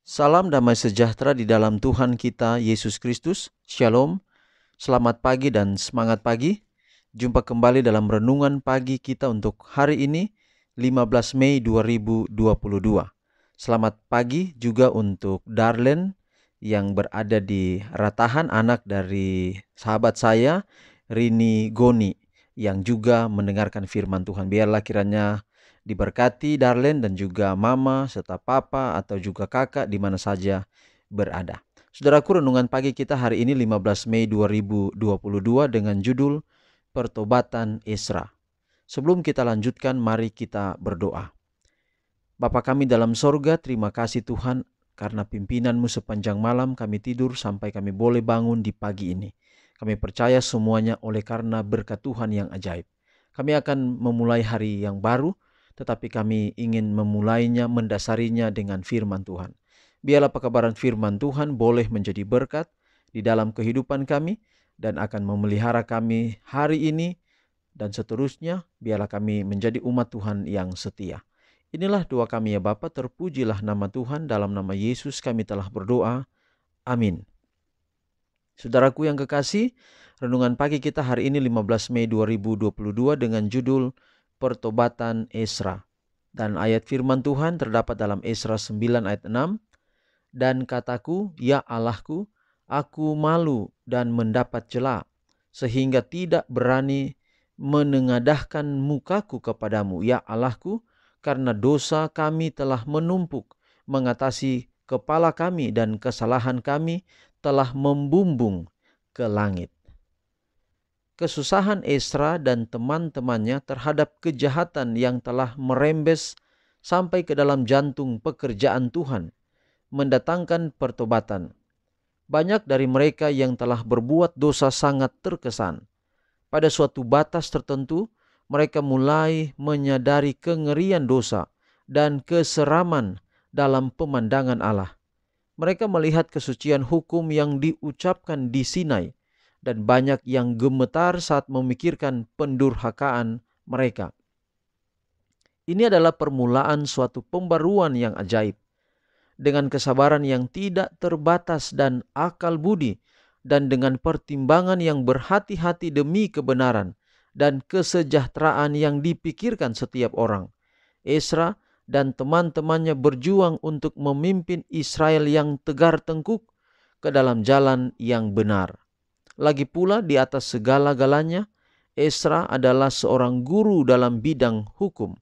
Salam damai sejahtera di dalam Tuhan kita Yesus Kristus. Shalom, selamat pagi dan semangat pagi. Jumpa kembali dalam renungan pagi kita untuk hari ini 15 Mei 2022. Selamat pagi juga untuk Darlen yang berada di Ratahan, anak dari sahabat saya Rini Goni yang juga mendengarkan firman Tuhan. Biarlah kiranya diberkati Darlen dan juga mama serta papa atau juga kakak di mana saja berada. Saudaraku, renungan pagi kita hari ini 15 Mei 2022 dengan judul Pertobatan Ezra. Sebelum kita lanjutkan, mari kita berdoa. Bapa kami dalam sorga, terima kasih Tuhan karena pimpinan-Mu sepanjang malam kami tidur sampai kami boleh bangun di pagi ini. Kami percaya semuanya oleh karena berkat Tuhan yang ajaib. Kami akan memulai hari yang baru, tetapi kami ingin memulainya, mendasarinya dengan firman Tuhan. Biarlah pekabaran firman Tuhan boleh menjadi berkat di dalam kehidupan kami dan akan memelihara kami hari ini dan seterusnya. Biarlah kami menjadi umat Tuhan yang setia. Inilah doa kami ya Bapa, terpujilah nama Tuhan, dalam nama Yesus kami telah berdoa. Amin. Saudaraku yang kekasih, renungan pagi kita hari ini 15 Mei 2022 dengan judul Pertobatan Ezra. Dan ayat firman Tuhan terdapat dalam Ezra 9 ayat 6. Dan kataku, ya Allahku, aku malu dan mendapat cela, sehingga tidak berani menengadahkan mukaku kepadamu, ya Allahku, karena dosa kami telah menumpuk mengatasi kepala kami dan kesalahan kami telah membumbung ke langit. Kesusahan Ezra dan teman-temannya terhadap kejahatan yang telah merembes sampai ke dalam jantung pekerjaan Tuhan mendatangkan pertobatan. Banyak dari mereka yang telah berbuat dosa sangat terkesan. Pada suatu batas tertentu, mereka mulai menyadari kengerian dosa dan keseraman dalam pemandangan Allah. Mereka melihat kesucian hukum yang diucapkan di Sinai, dan banyak yang gemetar saat memikirkan pendurhakaan mereka. Ini adalah permulaan suatu pembaruan yang ajaib. Dengan kesabaran yang tidak terbatas dan akal budi, dan dengan pertimbangan yang berhati-hati demi kebenaran dan kesejahteraan yang dipikirkan setiap orang, Ezra dan teman-temannya berjuang untuk memimpin Israel yang tegar tengkuk ke dalam jalan yang benar. Lagi pula di atas segala-galanya, Ezra adalah seorang guru dalam bidang hukum.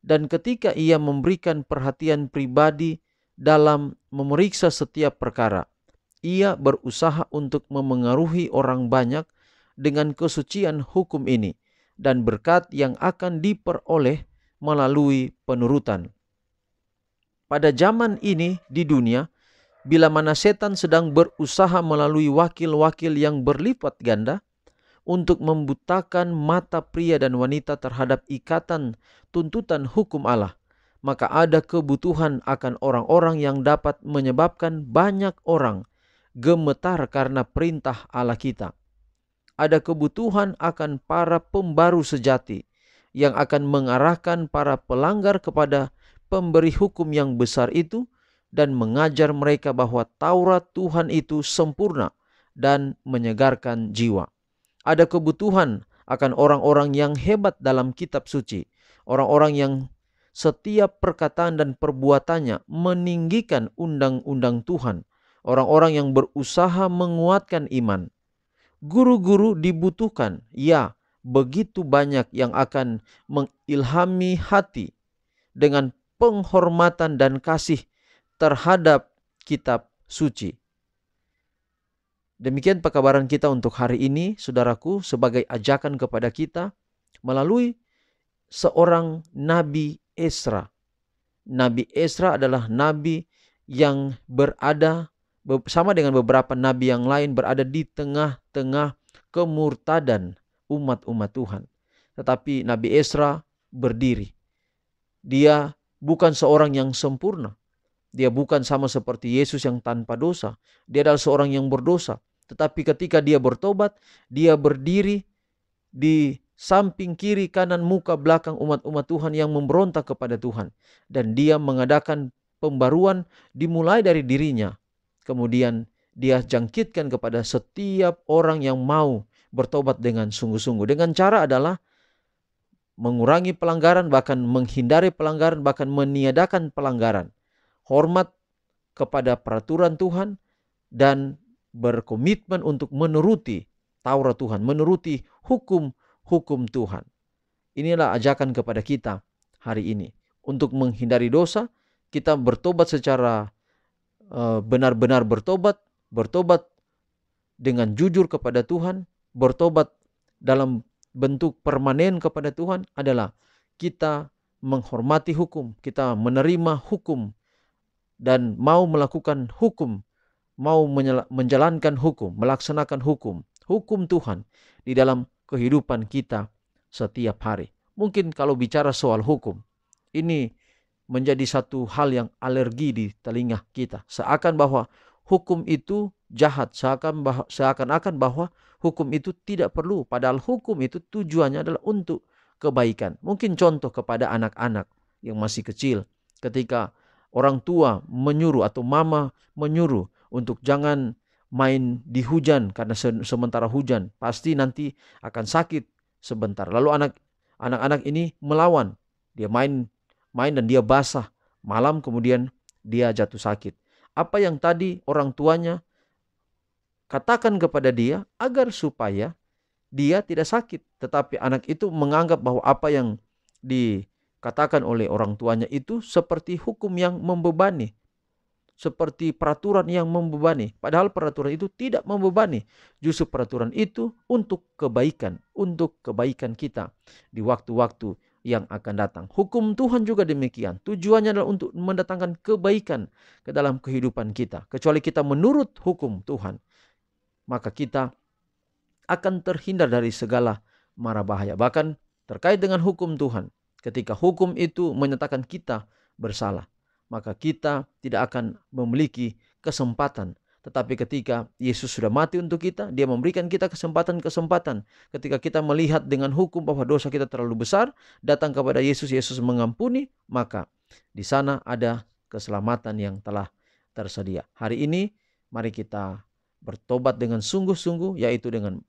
Dan ketika ia memberikan perhatian pribadi dalam memeriksa setiap perkara, ia berusaha untuk memengaruhi orang banyak dengan kesucian hukum ini dan berkat yang akan diperoleh melalui penurutan. Pada zaman ini di dunia, bila mana setan sedang berusaha melalui wakil-wakil yang berlipat ganda untuk membutakan mata pria dan wanita terhadap ikatan tuntutan hukum Allah, maka ada kebutuhan akan orang-orang yang dapat menyebabkan banyak orang gemetar karena perintah Allah kita. Ada kebutuhan akan para pembaru sejati yang akan mengarahkan para pelanggar kepada pemberi hukum yang besar itu dan mengajar mereka bahwa Taurat Tuhan itu sempurna dan menyegarkan jiwa. Ada kebutuhan akan orang-orang yang hebat dalam kitab suci, orang-orang yang setiap perkataan dan perbuatannya meninggikan undang-undang Tuhan, orang-orang yang berusaha menguatkan iman. Guru-guru dibutuhkan, ya, begitu banyak yang akan mengilhami hati dengan penghormatan dan kasih terhadap kitab suci. Demikian pekabaran kita untuk hari ini, saudaraku, sebagai ajakan kepada kita melalui seorang Nabi Ezra. Nabi Ezra adalah nabi yang berada bersama dengan beberapa nabi yang lain, berada di tengah-tengah kemurtadan umat-umat Tuhan. Tetapi Nabi Ezra berdiri. Dia bukan seorang yang sempurna. Dia bukan sama seperti Yesus yang tanpa dosa. Dia adalah seorang yang berdosa. Tetapi ketika dia bertobat, dia berdiri di samping kiri, kanan, muka, belakang umat-umat Tuhan yang memberontak kepada Tuhan. Dan dia mengadakan pembaruan dimulai dari dirinya. Kemudian dia jangkitkan kepada setiap orang yang mau bertobat dengan sungguh-sungguh. Dengan cara adalah mengurangi pelanggaran, bahkan menghindari pelanggaran, bahkan meniadakan pelanggaran. Hormat kepada peraturan Tuhan dan berkomitmen untuk menuruti Taurat Tuhan, menuruti hukum-hukum Tuhan. Inilah ajakan kepada kita hari ini. Untuk menghindari dosa, kita bertobat secara benar-benar bertobat dengan jujur kepada Tuhan, bertobat dalam bentuk permanen kepada Tuhan adalah kita menghormati hukum, kita menerima hukum dan mau melakukan hukum, mau menjalankan hukum, melaksanakan hukum Tuhan di dalam kehidupan kita setiap hari. Mungkin kalau bicara soal hukum, ini menjadi satu hal yang alergi di telinga kita. Seakan bahwa hukum itu jahat, seakan-akan bahwa hukum itu tidak perlu. Padahal hukum itu tujuannya adalah untuk kebaikan. Mungkin contoh kepada anak-anak yang masih kecil, ketika orang tua menyuruh atau mama menyuruh untuk jangan main di hujan karena sementara hujan pasti nanti akan sakit sebentar. Lalu anak-anak ini melawan, dia main dan dia basah malam, kemudian dia jatuh sakit. Apa yang tadi orang tuanya katakan kepada dia agar supaya dia tidak sakit, tetapi anak itu menganggap bahwa apa yang dikatakan oleh orang tuanya itu seperti hukum yang membebani, seperti peraturan yang membebani. Padahal peraturan itu tidak membebani. Justru peraturan itu untuk kebaikan kita di waktu-waktu yang akan datang. Hukum Tuhan juga demikian. Tujuannya adalah untuk mendatangkan kebaikan ke dalam kehidupan kita. Kecuali kita menurut hukum Tuhan, maka kita akan terhindar dari segala mara bahaya. Bahkan terkait dengan hukum Tuhan, ketika hukum itu menyatakan kita bersalah, maka kita tidak akan memiliki kesempatan. Tetapi ketika Yesus sudah mati untuk kita, dia memberikan kita kesempatan. Ketika kita melihat dengan hukum bahwa dosa kita terlalu besar, datang kepada Yesus, Yesus mengampuni, maka di sana ada keselamatan yang telah tersedia. Hari ini mari kita bertobat dengan sungguh-sungguh, yaitu dengan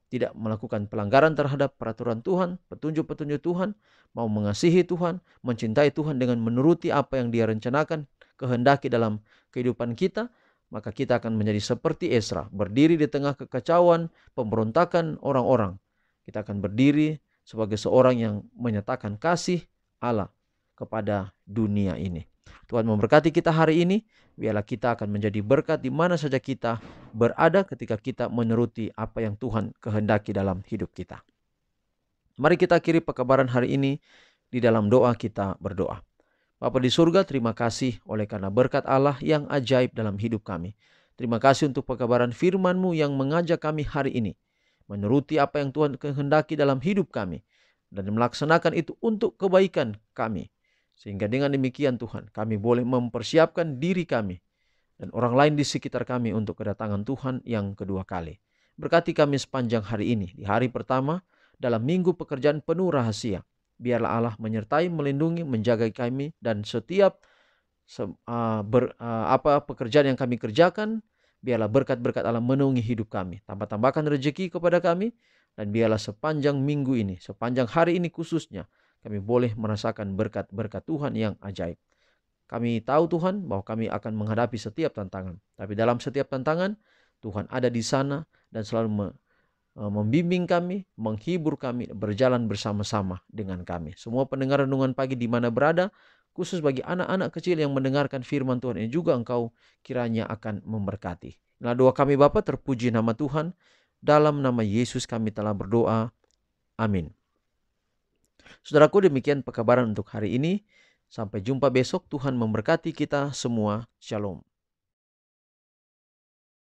tidak melakukan pelanggaran terhadap peraturan Tuhan, petunjuk-petunjuk Tuhan, mau mengasihi Tuhan, mencintai Tuhan dengan menuruti apa yang dia rencanakan, kehendaki dalam kehidupan kita, maka kita akan menjadi seperti Ezra, berdiri di tengah kekacauan, pemberontakan orang-orang. Kita akan berdiri sebagai seorang yang menyatakan kasih Allah kepada dunia ini. Tuhan memberkati kita hari ini. Biarlah kita akan menjadi berkat di mana saja kita berada ketika kita menuruti apa yang Tuhan kehendaki dalam hidup kita. Mari kita akhiri pekabaran hari ini di dalam doa. Kita berdoa. Bapa di surga, terima kasih oleh karena berkat Allah yang ajaib dalam hidup kami. Terima kasih untuk pekabaran firman-Mu yang mengajak kami hari ini menuruti apa yang Tuhan kehendaki dalam hidup kami dan melaksanakan itu untuk kebaikan kami. Sehingga dengan demikian Tuhan, kami boleh mempersiapkan diri kami dan orang lain di sekitar kami untuk kedatangan Tuhan yang kedua kali. Berkati kami sepanjang hari ini, di hari pertama dalam minggu pekerjaan penuh rahasia. Biarlah Allah menyertai, melindungi, menjaga kami dan setiap pekerjaan yang kami kerjakan, biarlah berkat-berkat Allah menaungi hidup kami. Tambahkan rezeki kepada kami dan biarlah sepanjang minggu ini, sepanjang hari ini khususnya, kami boleh merasakan berkat-berkat Tuhan yang ajaib. Kami tahu Tuhan bahwa kami akan menghadapi setiap tantangan. Tapi dalam setiap tantangan, Tuhan ada di sana dan selalu membimbing kami, menghibur kami, berjalan bersama-sama dengan kami. Semua pendengar renungan pagi di mana berada, khusus bagi anak-anak kecil yang mendengarkan firman Tuhan ini juga Engkau kiranya akan memberkati. Nah, doa kami Bapa, terpuji nama Tuhan. Dalam nama Yesus kami telah berdoa. Amin. Saudaraku, demikian pekabaran untuk hari ini. Sampai jumpa besok. Tuhan memberkati kita semua. Shalom.